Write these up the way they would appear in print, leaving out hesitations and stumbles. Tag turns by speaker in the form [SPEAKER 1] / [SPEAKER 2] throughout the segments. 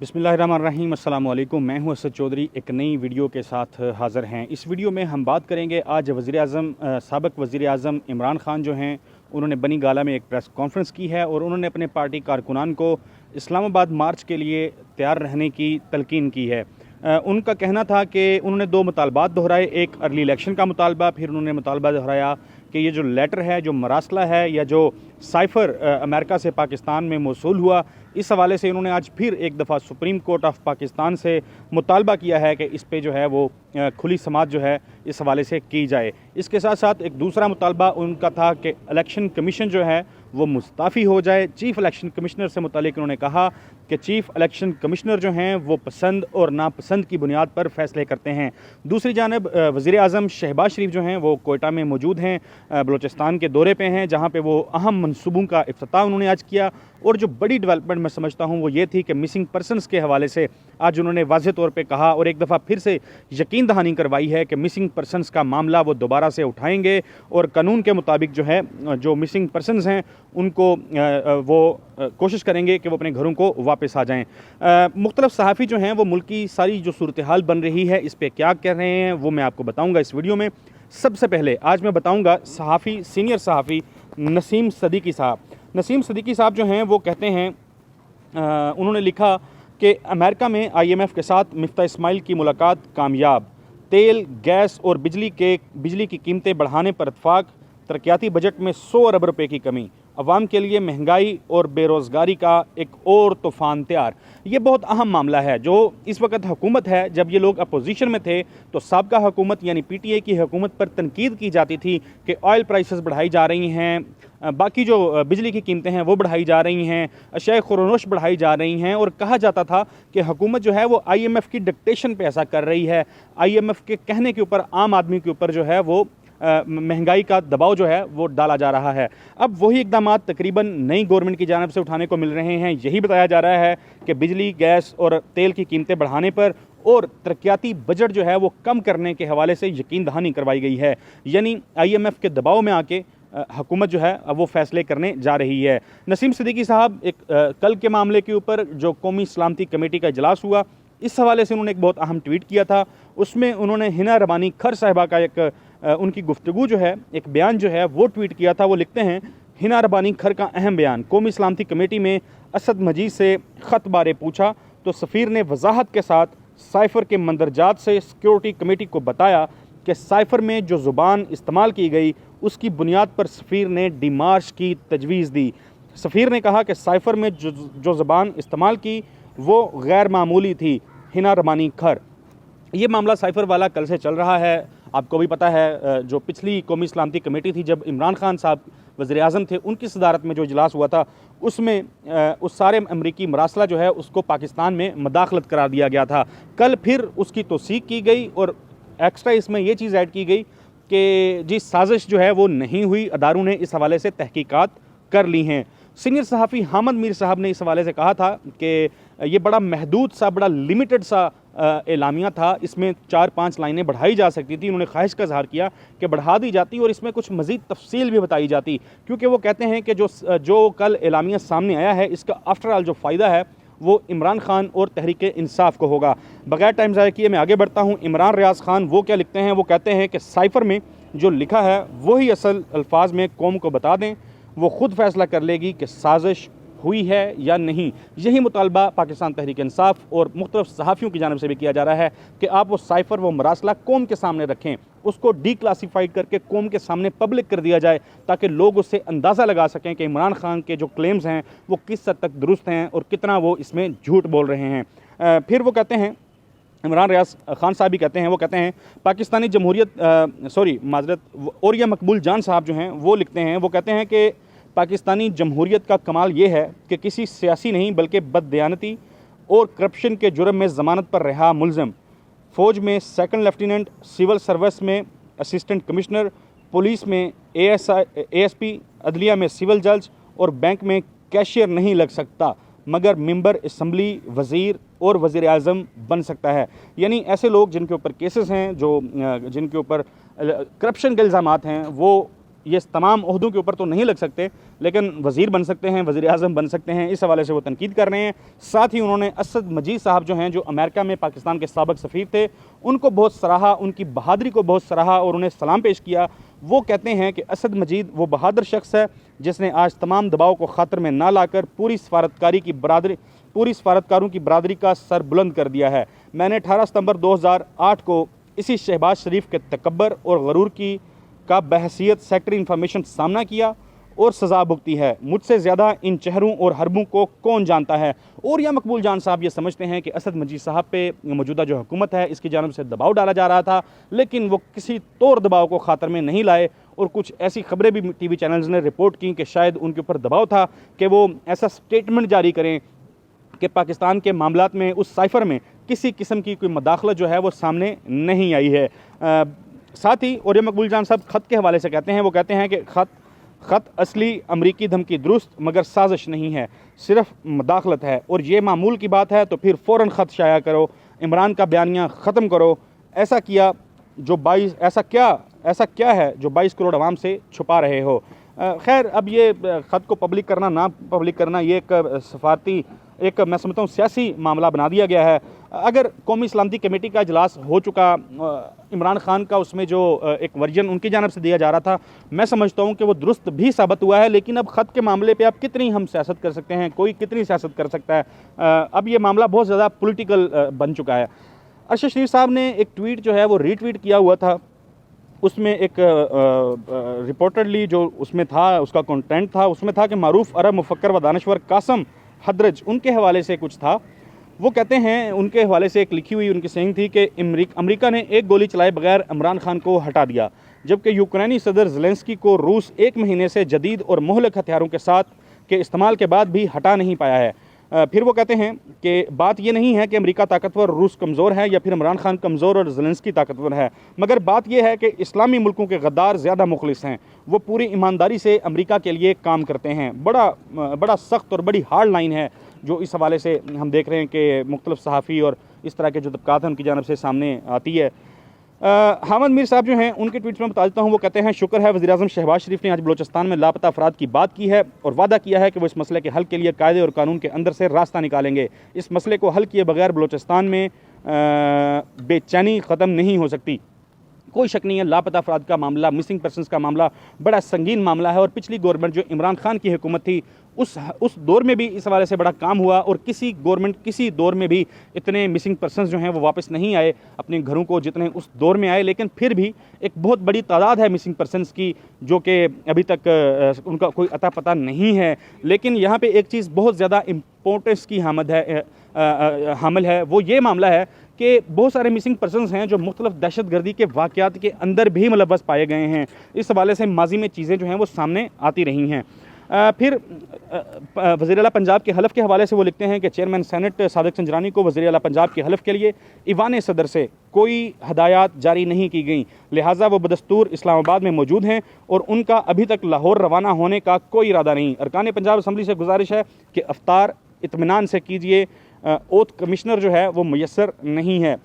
[SPEAKER 1] बिस्मिल्लाहिर्रहमानिर्रहीम, अस्सलाम वालेकुम। मैं हूं असद चौधरी, एक नई वीडियो के साथ हाज़िर हैं। इस वीडियो में हम बात करेंगे आज साबिक़ वज़ीर आज़म इमरान ख़ान जो हैं, उन्होंने बनी गाला में एक प्रेस कॉन्फ्रेंस की है और उन्होंने अपने पार्टी कारकुनान को इस्लामाबाद मार्च के लिए तैयार रहने की तलकीन की है। उनका कहना था कि उन्होंने दो मुतालबात दोहराए, एक अर्ली इलेक्शन का मुतालबा, फिर उन्होंने मुतालबा दोहराया कि ये जो लेटर है, जो मरासला है या जो साइफ़र अमेरिका से पाकिस्तान में मौसूल हुआ, इस हवाले से उन्होंने आज फिर एक दफ़ा सुप्रीम कोर्ट ऑफ पाकिस्तान से मुतालबा किया है कि इस पे जो है वो खुली समाअत जो है इस हवाले से की जाए। इसके साथ साथ एक दूसरा मुतालबा उनका था कि इलेक्शन कमीशन जो है वो मुस्ताफ़ी हो जाए। चीफ़ इलेक्शन कमिश्नर से मुतालिक उन्होंने कहा कि चीफ़ इलेक्शन कमिश्नर जो हैं वो पसंद और नापसंद की बुनियाद पर फैसले करते हैं। दूसरी जानब वज़ीर आज़म शहबाज शरीफ जो हैं वो कोयटा में मौजूद हैं, बलूचिस्तान के दौरे पे हैं, जहाँ पे वो अहम मनसूबों का इफ्तिताह उन्होंने आज किया। और जो बड़ी डेवलपमेंट मैं समझता हूँ वो ये थी कि मिसिंग पर्सनस के हवाले से आज उन्होंने वाज़ेह तौर पे कहा और एक दफ़ा फिर से यकीन दहानी करवाई है कि मिसिंग पर्सनस का मामला वो दोबारा से उठाएंगे और कानून के मुताबिक जो है जो मिसिंग पर्सनस हैं उनको वो कोशिश करेंगे कि वो अपने घरों को वापस आ जाएँ। मुख्तलिफ सहाफ़ी जो हैं वो मुल्क की सारी जो सूरत हाल बन रही है इस पर क्या कह रहे हैं वो मैं आपको बताऊँगा इस वीडियो में। सबसे पहले आज मैं बताऊँगा सहाफ़ी, सीनियर सहाफ़ी नसीम सदीकी साहब। नसीम सदीकी साहब जो हैं वो कहते हैं, उन्होंने लिखा कि अमेरिका में IMF के साथ मिफ्ता इस्माइल की मुलाकात कामयाब, तेल, गैस और बिजली की कीमतें बढ़ाने पर इत्तफाक, तरक्याती बजट में 100 अरब रुपए की कमी, अवाम के लिए महंगाई और बेरोज़गारी का एक और तूफ़ान तैयार। ये बहुत अहम मामला है। जो इस वक्त हुकूमत है, जब ये लोग अपोजिशन में थे तो साबका हुकूमत यानी PTI की हुकूमत पर तनकीद की जाती थी कि ऑयल प्राइसेस बढ़ाई जा रही हैं, बाकी जो बिजली की कीमतें हैं वो बढ़ाई जा रही हैं, अशिया खुरोनोश बढ़ाई जा रही हैं और कहा जाता था कि हुकूमत जो है वो IMF की डिक्टेशन पे ऐसा कर रही है, IMF के कहने के ऊपर आम आदमी के ऊपर जो है वो महंगाई का दबाव जो है वो डाला जा रहा है। अब वही इक़दामात तकरीबन नई गवर्नमेंट की जानिब से उठाने को मिल रहे हैं। यही बताया जा रहा है कि बिजली, गैस और तेल की कीमतें बढ़ाने पर और तरक्याती बजट जो है वो कम करने के हवाले से यकीन दहानी करवाई गई है। यानी IMF के दबाव में आके हुकूमत जो है अब वो फैसले करने जा रही है। नसीम सिद्दीकी साहब एक कल के मामले के ऊपर जो कौमी सलामती कमेटी का इजलास हुआ, इस हवाले से उन्होंने एक बहुत अहम ट्वीट किया था। उसमें उन्होंने हिना रबानी खर साहिबा का एक उनकी गुफ्तगू जो है, एक बयान जो है वो ट्वीट किया था। वो लिखते हैं, हिना रबानी खर का अहम बयान, कौमी सलामती कमेटी में असद मजीद से ख़त बारे पूछा तो सफ़ीर ने वजाहत के साथ साइफ़र के मंदरजात से सिक्योरिटी कमेटी को बताया कि साइफ़र में जो ज़ुबान इस्तेमाल की गई उसकी बुनियाद पर सफ़ीर ने डिमार्श की तजवीज़ दी। सफ़ीर ने कहा कि साइफ़र में जो ज़ुबान इस्तेमाल की वो गैर मामूली थी। हिना रबानी खर, ये मामला साइफ़र वाला कल से चल रहा है। आपको भी पता है जो पिछली कौमी सलामती कमेटी थी, जब इमरान ख़ान साहब वज़ीर आज़म थे, उनकी सदारत में जो इजलास हुआ था उसमें उस सारे अमरीकी मरासला जो है उसको पाकिस्तान में मदाखलत करार दिया गया था। कल फिर उसकी तौसीक की गई और एक्स्ट्रा इसमें यह चीज़ ऐड की गई कि जी साजिश जो है वो नहीं हुई, अदारों ने इस हवाले से तहकीकात कर ली हैं। सीनियर सहाफ़ी हामिद मीर साहब ने इस हवाले से कहा था कि ये बड़ा महदूद सा, बड़ा लिमिटेड सा एलामिया था, इसमें 4-5 लाइनें बढ़ाई जा सकती थी। उन्होंने ख्वाहिश का इज़हार किया कि बढ़ा दी जाती और इसमें कुछ मज़ीद तफसील भी बताई जाती, क्योंकि वो कहते हैं कि जो कल एलामिया सामने आया है इसका आफ्टर ऑल जो फ़ायदा है वो इमरान ख़ान और तहरीक इंसाफ को होगा। बगैर टाइम ज़ाया किए मैं आगे बढ़ता हूँ। इमरान रियाज ख़ान वो क्या लिखते हैं, वो कहते हैं कि साइफ़र में जो लिखा है वही असल अल्फाज में कौम को बता दें, वो ख़ुद फैसला कर लेगी कि साजिश हुई है या नहीं। यही मुतालबा पाकिस्तान तहरीक इंसाफ और मुख्तलिफ सहाफ़ियों की जानिब से भी किया जा रहा है कि आप वो साइफ़र, वो मरासला कौम के सामने रखें, उसको डीक्लासीफाइड करके कौम के सामने पब्लिक कर दिया जाए, ताकि लोग उससे अंदाज़ा लगा सकें कि इमरान ख़ान के जो क्लेम्स हैं वो किस हद तक दुरुस्त हैं और कितना वो इसमें झूठ बोल रहे हैं। फिर वो कहते हैं, इमरान रियाज ख़ान साहब भी कहते हैं, वो कहते हैं पाकिस्तानी जमहूरियत औरिया मकबूल जान साहब जो हैं वो लिखते हैं, वो कहते हैं कि पाकिस्तानी जमहूरियत का कमाल ये है कि किसी सियासी नहीं बल्कि बददयानती और करप्शन के जुर्म में ज़मानत पर रहा मुलज़म, फ़ौज में सेकंड लेफ्टिनेंट, सिविल सर्विस में असिस्टेंट कमिश्नर, पुलिस में ASP, अदलिया में सिविल जज और बैंक में कैशियर नहीं लग सकता, मगर मेंबर असम्बली, वज़ीर और वज़ीर आज़म बन सकता है। यानी ऐसे लोग जिनके ऊपर केसेस हैं, जिनके ऊपर करप्शन के इल्ज़ामात हैं, वो ये तमाम ओहदों के ऊपर तो नहीं लग सकते, लेकिन वज़ीर बन सकते हैं, वज़ीर आज़म बन सकते हैं, इस हवाले से वो तनकीद कर रहे हैं। साथ ही उन्होंने असद मजीद साहब जो हैं, जो अमेरिका में पाकिस्तान के साबिक़ सफ़ीर थे, उनको बहुत सराहा, उनकी बहादरी को बहुत सराहा और उन्हें सलाम पेश किया। वो कहते हैं कि असद मजीद वो बहादुर शख्स है जिसने आज तमाम दबाव को ख़ातर में ना लाकर पूरी सफारतकारों की बरादरी का सर बुलंद कर दिया है। मैंने 18 सितंबर 2008 को इसी शहबाज शरीफ के तकब्बर और गरूर का बहसीत सेक्रेटरी इंफॉर्मेशन सामना किया और सज़ा भुगती है। मुझसे ज़्यादा इन चेहरों और हरबों को कौन जानता है। और या मकबूल जान साहब ये समझते हैं कि असद मजीद साहब पे मौजूदा जो हुकूमत है, इसकी जानब से दबाव डाला जा रहा था, लेकिन वो किसी तौर दबाव को ख़ातर में नहीं लाए। और कुछ ऐसी खबरें भी TV चैनल्स ने रिपोर्ट की कि शायद उनके ऊपर दबाव था कि वो ऐसा स्टेटमेंट जारी करें कि पाकिस्तान के मामलात में उस साइफ़र में किसी किस्म की कोई मदाखलत जो है वो सामने नहीं आई है। साथ ही और ये मकबूल जान साहब ख़त के हवाले से कहते हैं, वो कहते हैं कि ख़त असली अमरीकी धमकी दुरुस्त मगर साजिश नहीं है, सिर्फ मदाखलत है। और ये मामूल की बात है तो फिर फ़ौरन ख़त शाया करो, इमरान का बयानिया ख़त्म करो। ऐसा क्या है जो 22 करोड़ आवाम से छुपा रहे हो। खैर, अब ये ख़त को पब्लिक करना ना पब्लिक करना ये एक सफारती, एक मैं समझता हूँ सियासी मामला बना दिया गया है। अगर कौमी सलामती कमेटी का इजलास हो चुका, इमरान खान का उसमें जो एक वर्जन उनकी जानब से दिया जा रहा था, मैं समझता हूँ कि वो दुरुस्त भी साबित हुआ है। लेकिन अब ख़त के मामले पे अब कितनी हम सियासत कर सकते हैं, कोई कितनी सियासत कर सकता है। अब ये मामला बहुत ज़्यादा पॉलिटिकल बन चुका है। अरशद शरीफ साहब ने एक ट्वीट जो है वो रीट्वीट किया हुआ था, उसमें एक रिपोर्टेडली जो उसमें था, उसका कंटेंट था, उसमें था कि मारूफ अरब मुफक्कर व दानश्वर कासम हदरज, उनके हवाले से कुछ था। वो कहते हैं, उनके हवाले से एक लिखी हुई उनकी सेइंग थी कि अमेरिका ने एक गोली चलाए बगैर इमरान खान को हटा दिया, जबकि यूक्रेनी सदर ज़ेलेंस्की को रूस 1 महीने से जदीद और मुहलक हथियारों के साथ के इस्तेमाल के बाद भी हटा नहीं पाया है। फिर वो कहते हैं कि बात ये नहीं है कि अमेरिका ताकतवर, रूस कमज़ोर है या फिर इमरान खान कमज़ोर और ज़ेलेंस्की ताकतवर है, मगर बात यह है कि इस्लामी मुल्कों के गद्दार ज़्यादा मुखलिस हैं। वो पूरी ईमानदारी से अमेरिका के लिए काम करते हैं। बड़ा सख्त और बड़ी हार्ड लाइन है जो इस हवाले से हम देख रहे हैं कि मुख्तलिफ सहाफ़ी और इस तरह के जो तबकात हैं उनकी जानब से सामने आती है। हामिद मीर साहब जो हैं, उनके ट्वीट में बता देता हूँ। वो कहते हैं, शुक्र है वज़ीर आज़म शहबाज शरीफ ने आज बलोचिस्तान में लापता अफराद की बात की है और वादा किया है कि वो इस मसले के हल के लिए कायदे और कानून के अंदर से रास्ता निकालेंगे। इस मसले को हल किए बगैर बलोचिस्तान में बेचैनी ख़त्म नहीं हो सकती। कोई शक नहीं है, लापता अफराद का मामला, मिसिंग पर्सनस का मामला बड़ा संगीन मामला है और पिछली गवर्नमेंट जो इमरान खान की हुकूमत थी उस दौर में भी इस हवाले से बड़ा काम हुआ और किसी दौर में भी इतने मिसिंग पर्सनस जो हैं वो वापस नहीं आए अपने घरों को जितने उस दौर में आए। लेकिन फिर भी एक बहुत बड़ी तादाद है मिसिंग पर्सनस की जो कि अभी तक उनका कोई अता पता नहीं है। लेकिन यहाँ पे एक चीज़ बहुत ज़्यादा इम्पोर्टेंस की हामिल है, वो ये मामला है कि बहुत सारे मिसिंग पर्सनस हैं जो मुख्तलिफ दहशतगर्दी के वाक़यात के अंदर भी मुलव्वस पाए गए हैं। इस हवाले से माजी में चीज़ें जो हैं वो सामने आती रही हैं। फिर वज़ीर आला पंजाब के हलफ के हवाले से वो लिखते हैं कि चेयरमैन सेनेट सादिक संजरानी को वज़ीर आला पंजाब के हलफ के लिए ईवान सदर से कोई हदायत जारी नहीं की गई, लिहाजा वो बदस्तूर इस्लामाबाद में मौजूद हैं और उनका अभी तक लाहौर रवाना होने का कोई इरादा नहीं। अरकान पंजाब असम्बली से गुजारिश है कि अफ्तार इत्मीनान से कीजिए, ओथ कमिश्नर जो है वो मुयस्सर नहीं है।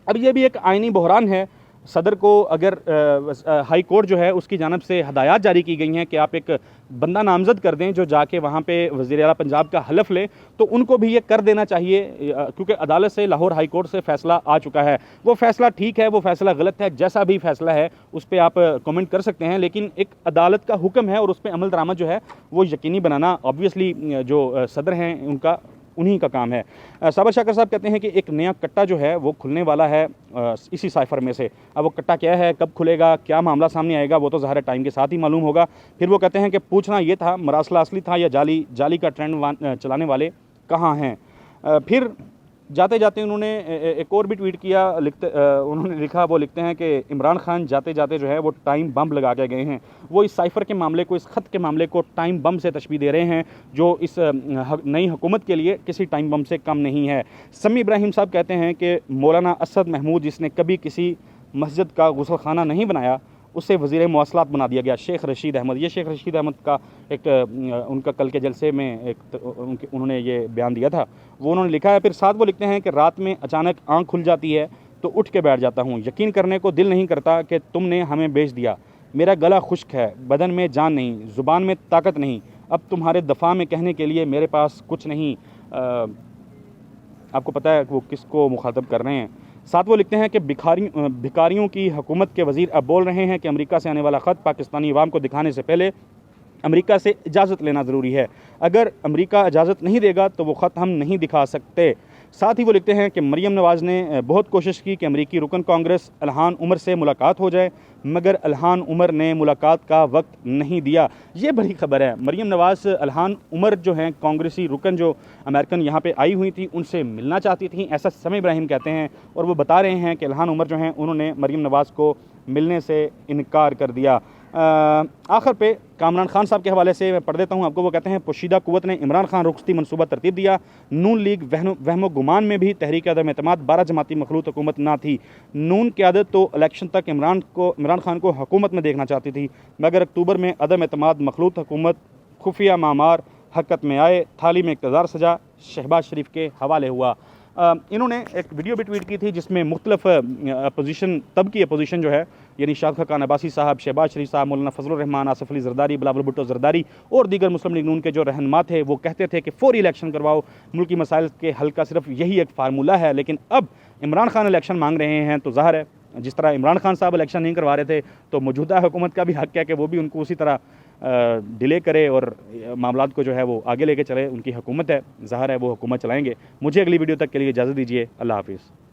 [SPEAKER 1] अब ये भी एक आइनी बहरान है। सदर को अगर हाई कोर्ट जो है उसकी जानब से हदायत जारी की गई हैं कि आप एक बंदा नामजद कर दें जो जाके वहाँ पे वज़ीर आला पंजाब का हलफ ले, तो उनको भी ये कर देना चाहिए, क्योंकि अदालत से, लाहौर हाई कोर्ट से फ़ैसला आ चुका है। वो फ़ैसला ठीक है, वो फ़ैसला गलत है, जैसा भी फ़ैसला है उस पर आप कमेंट कर सकते हैं, लेकिन एक अदालत का हुक्म है और उस पर अमल दरामद जो है वो यकीनी बनाना ऑब्वियसली जो सदर हैं उन्हीं का काम है। साबर शाकर साहब कहते हैं कि एक नया कट्टा जो है वो खुलने वाला है इसी साइफर में से। अब वो कट्टा क्या है, कब खुलेगा, क्या मामला सामने आएगा, वो तो ज़ाहिर टाइम के साथ ही मालूम होगा। फिर वो कहते हैं कि पूछना ये था, मरासला असली था या जाली का ट्रेंड चलाने वाले कहाँ हैं। फिर जाते जाते उन्होंने एक और भी ट्वीट किया, उन्होंने लिखा, वो लिखते हैं कि इमरान खान जाते जाते जो है वो टाइम बम लगा के गए हैं। वो इस साइफ़र के मामले को, इस ख़त के मामले को टाइम बम से तशबीह दे रहे हैं जो इस नई हुकूमत के लिए किसी टाइम बम से कम नहीं है। समी इब्राहिम साहब कहते हैं कि मौलाना असद महमूद जिसने कभी किसी मस्जिद का गुसल खाना नहीं बनाया उसे वज़ीर मवासलात बना दिया गया। शेख रशीद अहमद, ये शेख रशीद अहमद का एक उनका कल के जलसे में उन्होंने ये बयान दिया था, वो उन्होंने लिखा है। फिर साथ वो लिखते हैं कि रात में अचानक आँख खुल जाती है तो उठ के बैठ जाता हूँ, यकीन करने को दिल नहीं करता कि तुमने हमें बेच दिया। मेरा गला खुश्क है, बदन में जान नहीं, ज़ुबान में ताकत नहीं, अब तुम्हारे दफ़ा में कहने के लिए मेरे पास कुछ नहीं। आपको पता है कि वो किसको मुखातब कर रहे हैं। साथ वो लिखते हैं कि भिखारियों की हुकूमत के वज़ीर अब बोल रहे हैं कि अमेरिका से आने वाला ख़त पाकिस्तानी अवाम को दिखाने से पहले अमेरिका से इजाज़त लेना ज़रूरी है। अगर अमेरिका इजाज़त नहीं देगा तो वो ख़त हम नहीं दिखा सकते। साथ ही वो लिखते हैं कि मरीम नवाज़ ने बहुत कोशिश की कि अमेरिकी रुकन कांग्रेस इल्हान उमर से मुलाकात हो जाए, मगर इल्हान उमर ने मुलाकात का वक्त नहीं दिया। ये बड़ी खबर है। मरीम नवाज़ इल्हान उमर जो हैं कांग्रेसी रुकन जो अमेरिकन यहाँ पे आई हुई थी उनसे मिलना चाहती थी, ऐसा समी इब्राहिम कहते हैं। और वो बता रहे हैं कि इल्हान उमर जो हैं उन्होंने मरीम नवाज़ को मिलने से इनकार कर दिया। आखिर पे कामरान खान साहब के हवाले से मैं पढ़ देता हूँ आपको। वो कहते हैं पोशीदा कुव्वत ने इमरान खान रुखसती मनसूबा तरतीब दिया। नून लीग वहमो गुमान में भी तहरीक अदम एतमाद 12 जमाती मखलूत हुकूमत ना थी। नून क़यादत तो इलेक्शन तक इमरान खान को हुकूमत में देखना चाहती थी, मगर अक्टूबर में अदम एतमाद मखलूत हुकूमत खुफिया मामार हरकत में आए, थाली में इक़्तिदार सजा। शहबाज शरीफ के हवाले हुआ। इन्होंने एक वीडियो भी ट्वीट की थी जिसमें मुख्तलिफ अपोजिशन तब की अपोजिशन जो है यानी शाद खान अब्बासी साहब, शहबाज शरीफ साहब, मौलाना फजल रहमान, आसिफ अली जरदारी, बिलावल भुट्टो जरदारी और दीगर मुस्लिम लीग नून के जो रहनुमा थे वो कहते थे कि फौरी इलेक्शन करवाओ, मुल्की मसाइल के हल का सिर्फ यही एक फार्मूला है। लेकिन अब इमरान खान इलेक्शन मांग रहे हैं तो ज़ाहिर है जिस तरह इमरान खान साहब इलेक्शन नहीं करवा रहे थे तो मौजूदा हुकूमत का भी हक़ है कि वो भी उनको उसी तरह डिले करे और मामलात को जो है वो आगे लेके चले। उनकी हुकूमत है, ज़ाहिर है वो हुकूमत चलाएंगे। मुझे अगली वीडियो तक के लिए इजाज़त दीजिए। अल्लाह हाफ़िज़।